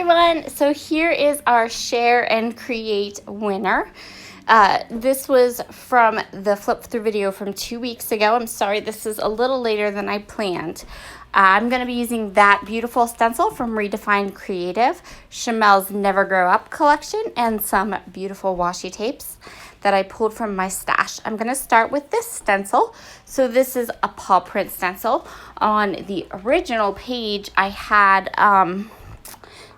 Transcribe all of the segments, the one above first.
everyone. So here is our share and create winner. This was from the flip through video from 2 weeks ago. I'm sorry, this is a little later than I planned. I'm going to be using that beautiful stencil from Redefined Creative, Chamel's Never Grow Up collection, and some beautiful washi tapes that I pulled from my stash. I'm going to start with this stencil. So this is a paw print stencil. On the original page, I had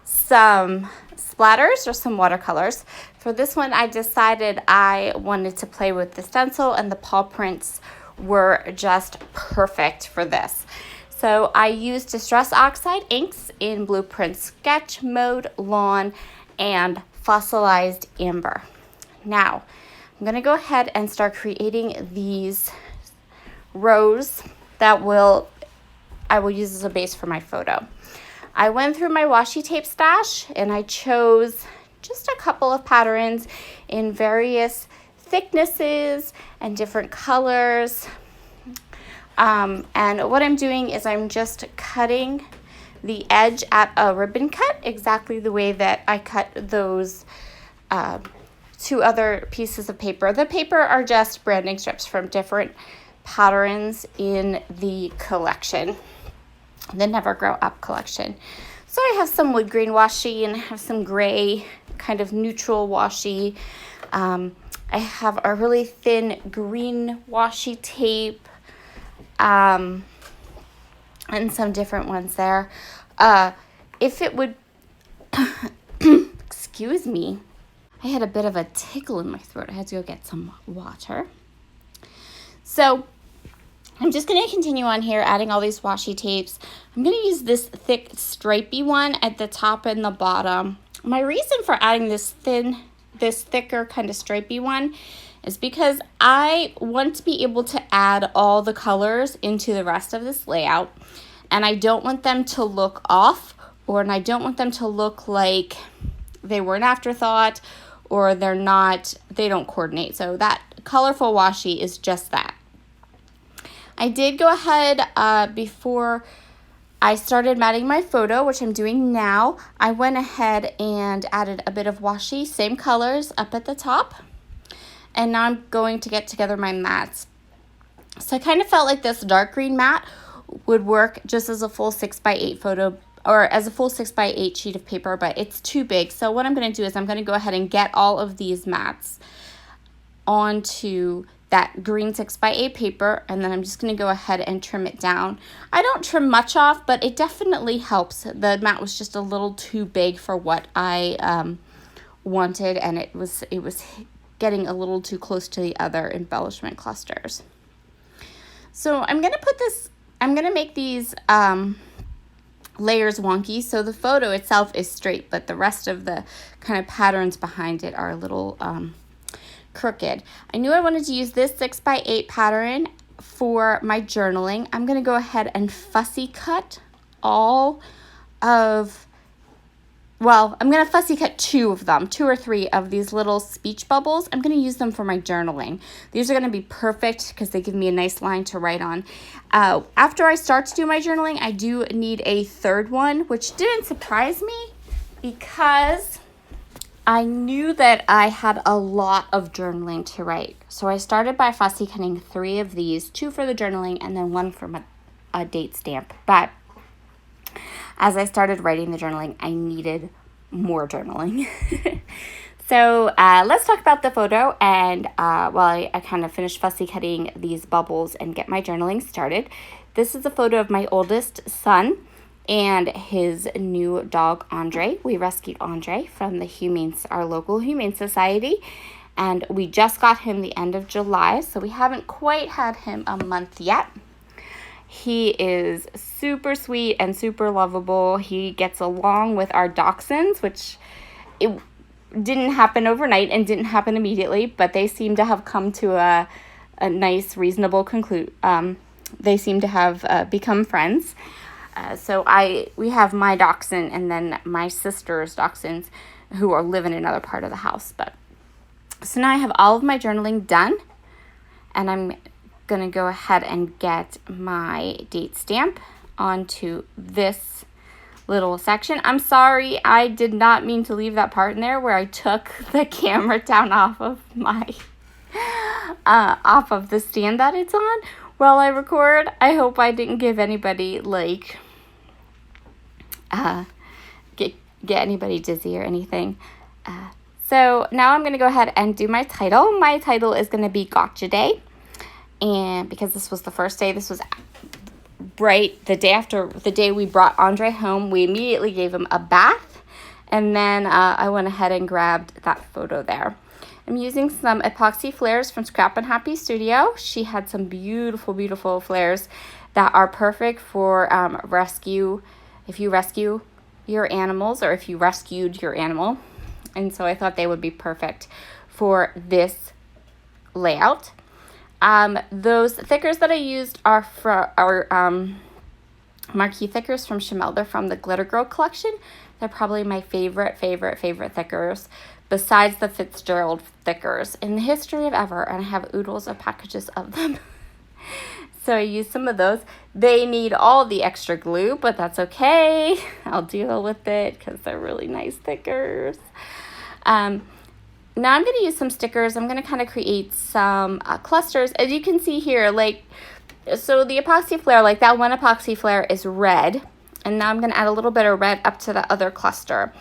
some splatters or some watercolors. For this one, I decided I wanted to play with the stencil, and the paw prints were just perfect for this. So I used Distress Oxide inks in Blueprint Sketch Mode, Lawn, and Fossilized Amber. Now, I'm going to go ahead and start creating these rows that I will use as a base for my photo. I went through my washi tape stash and I chose just a couple of patterns in various thicknesses and different colors. And what I'm doing is I'm just cutting the edge at a ribbon cut, exactly the way that I cut those two other pieces of paper. The paper are just branding strips from different patterns in the collection, the Never Grow Up collection. So I have some wood grain washi and I have some gray kind of neutral washi. I have a really thin green washi tape and some different ones there. If it would, excuse me, I had a bit of a tickle in my throat. I had to go get some water. So I'm just going to continue on here, adding all these washi tapes. I'm going to use this thick stripey one at the top and the bottom. My reason for adding this thicker kind of stripey one is because I want to be able to add all the colors into the rest of this layout. And I don't want them to look off, and I don't want them to look like they were an afterthought or they don't coordinate. So that colorful washi is just that. I did go ahead before I started matting my photo, which I'm doing now. I went ahead and added a bit of washi, same colors up at the top. And now I'm going to get together my mats. So I kind of felt like this dark green mat would work just as a full 6x8 photo, or as a full 6x8 sheet of paper, but it's too big. So what I'm going to do is I'm going to go ahead and get all of these mats onto that green 6x8 paper, and then I'm just going to go ahead and trim it down. I don't trim much off, but it definitely helps. The mat was just a little too big for what I wanted, and it was getting a little too close to the other embellishment clusters. So I'm going to make these layers wonky. So the photo itself is straight, but the rest of the kind of patterns behind it are a little crooked. I knew I wanted to use this 6x8 pattern for my journaling. I'm going to go ahead and fussy cut I'm going to fussy cut two or three of these little speech bubbles. I'm going to use them for my journaling. These are going to be perfect because they give me a nice line to write on. After I start to do my journaling, I do need a third one, which didn't surprise me because I knew that I had a lot of journaling to write. So I started by fussy cutting 3 of these, 2 for the journaling and then 1 for a date stamp. But as I started writing the journaling, I needed more journaling. So let's talk about the photo. And while I kind of finish fussy cutting these bubbles and get my journaling started, this is a photo of my oldest son and his new dog, Andre. We rescued Andre from our local Humane Society, and we just got him the end of July, so we haven't quite had him a month yet. He is super sweet and super lovable. He gets along with our dachshunds, which it didn't happen overnight and didn't happen immediately, but they seem to have come to a nice, reasonable conclusion. They seem to have become friends. So we have my dachshund and then my sister's dachshunds who live in another part of the house. So now I have all of my journaling done, and I'm going to go ahead and get my date stamp onto this little section. I'm sorry, I did not mean to leave that part in there where I took the camera down off of my off of the stand that it's on while I record. I hope I didn't give anybody like get anybody dizzy or anything. So now I'm going to go ahead and do my title. My title is going to be Gotcha Day. And because this was the first day, this was right the day after the day we brought Andre home, we immediately gave him a bath. And then I went ahead and grabbed that photo there. I'm using some epoxy flares from Scrap and Happy Studio. She had some beautiful, beautiful flares that are perfect for rescue, if you rescue your animals or if you rescued your animal. And so I thought they would be perfect for this layout. Those thickers that I used are marquee thickers from Chamel. They're from the Glitter Girl collection. They're probably my favorite thickers besides the Fitzgerald thickers in the history of ever. And I have oodles of packages of them. So I used some of those. They need all the extra glue, but that's okay. I'll deal with it because they're really nice thickers. Now I'm going to use some stickers. I'm going to kind of create some clusters. As you can see here, like, so the epoxy flare, like that one epoxy flare is red. And now I'm going to add a little bit of red up to the other cluster.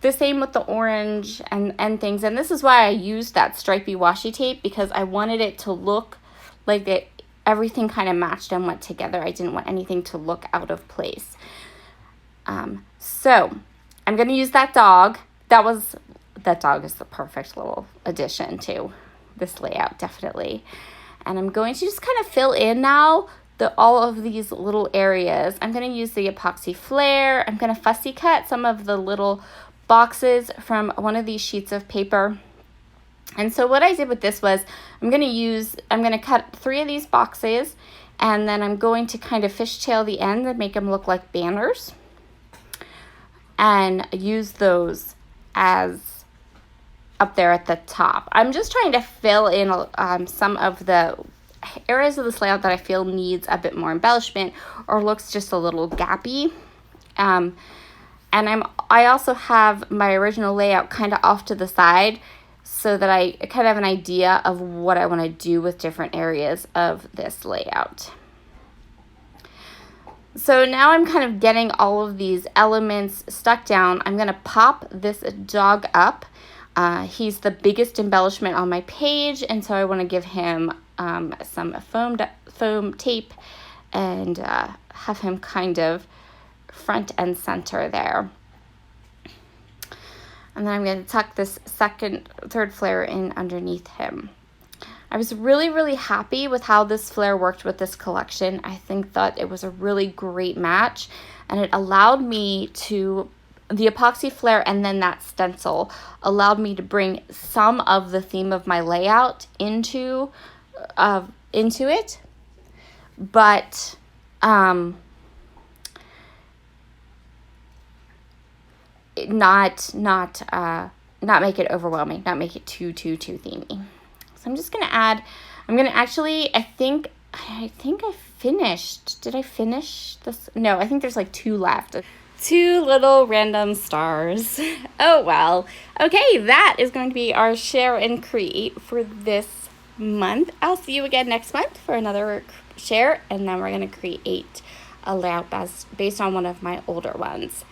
The same with the orange and things. And this is why I used that stripy washi tape, because I wanted it to look like that everything kind of matched and went together. I didn't want anything to look out of place. So I'm going to use that dog. That dog is the perfect little addition to this layout, definitely. And I'm going to just kind of fill in now all of these little areas. I'm going to use the epoxy flare. I'm going to fussy cut some of the little boxes from one of these sheets of paper. And so what I did with this was I'm going to cut 3 of these boxes, and then I'm going to kind of fishtail the ends and make them look like banners and use those as up there at the top. I'm just trying to fill in some of the areas of this layout that I feel needs a bit more embellishment or looks just a little gappy. And I also have my original layout kind of off to the side so that I kind of have an idea of what I want to do with different areas of this layout. So now I'm kind of getting all of these elements stuck down. I'm going to pop this dog up. He's the biggest embellishment on my page, and so I want to give him some foam tape and have him kind of front and center there. And then I'm going to tuck this third flare in underneath him. I was really, really happy with how this flare worked with this collection. I think that it was a really great match, and it allowed me to, the epoxy flare and then that stencil allowed me to bring some of the theme of my layout into it, but not make it overwhelming, not make it too themey. So I'm just gonna add. I think I finished. Did I finish this? No, I think there's like 2 left. 2 little random stars. Oh well. Okay, that is going to be our share and create for this month. I'll see you again next month for another share, and then we're going to create a layout based on one of my older ones.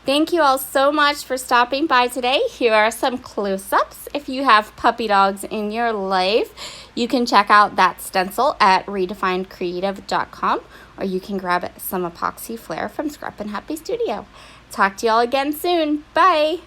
Thank you all so much for stopping by today. Here are some close-ups. If you have puppy dogs in your life, you can check out that stencil at redefinedcreative.com, or you can grab some epoxy flare from Scrap and Happy Studio. Talk to you all again soon. Bye.